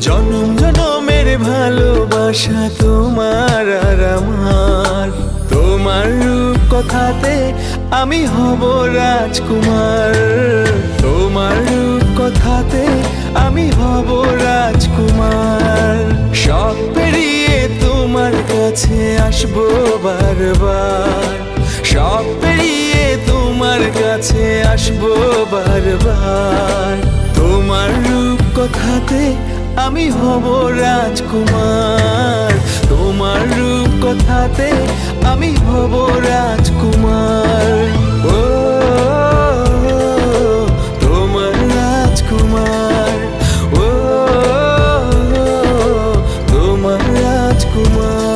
জনম জনমের ভালোবাসা তোমার আর আমার। তোমার রূপ কথাতে আমি হব রাজকুমার। তোমার রূপ কথাতে আমি হব রাজকুমার। সব পেরিয়ে তোমার কাছে আসবো বারবার। সব পেরিয়ে তোমার কাছে আসবো বারবার। তোমার রূপ কথাতে আমি হব রাজকুমার। তোমার রূপ কথাতে আমি হব রাজকুমার। ও তোমার রাজকুমার, ও তোমার রাজকুমার।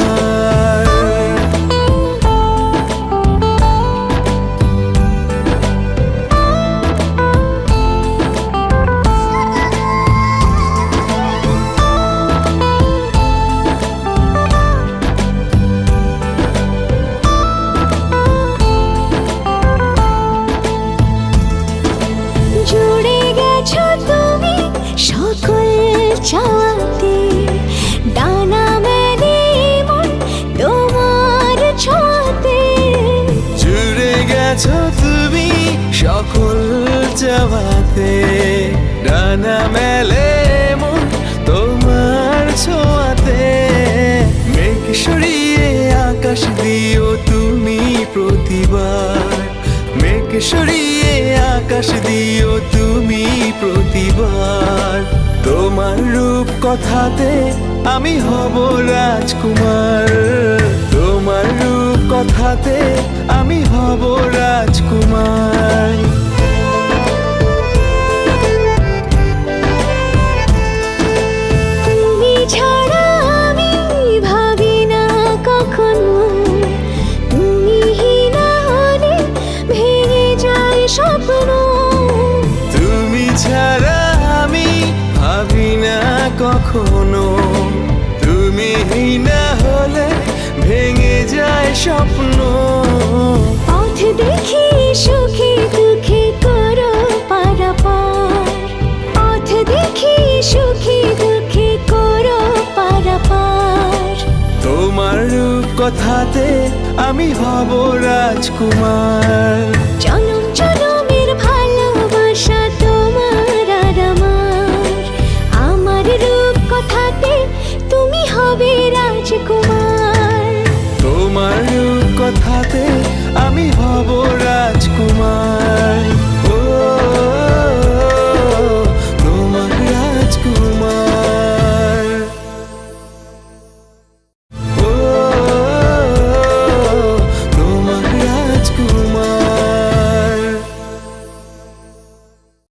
চাওয়াতে ডানা মেলে মন তোমার ছোঁয়াতে। জুড়ে গেছো তুমি সকল চাওয়াতে, ডানা মেলে মন তোমার ছোঁয়াতে। মেঘ সরিয়ে আকাশ দিও তুমি প্রতিবার। মেঘ সরিয়ে আকাশ দিও তুমি প্রতিবার। তোমার রূপ কথাতে আমি হব রাজকুমার। তোমার রূপ কথাতে আমি হব রাজকুমার। তুমি ছাড়া আমি ভাবি না কখনো। তুমি না হলে ভেঙে যায় স্বপ্ন। তুমি ছাড়া আমি ভাবি না কখনো। তুমি না হলে ভেঙে যায় স্বপ্ন। পথ দেখি সুখে দুঃখে করো পারাপার। পথ দেখি সুখে দুঃখে করো পারাপার। তোমার রূপ কথাতে আমি হব রাজকুমার। জনম জনমের ভালোবাসা তোমার আর আমার। আমার রূপ কথাতে তুমি হবে রাজকুমার। তোমার রূপ কথাতে আমি হব রাজকুমার।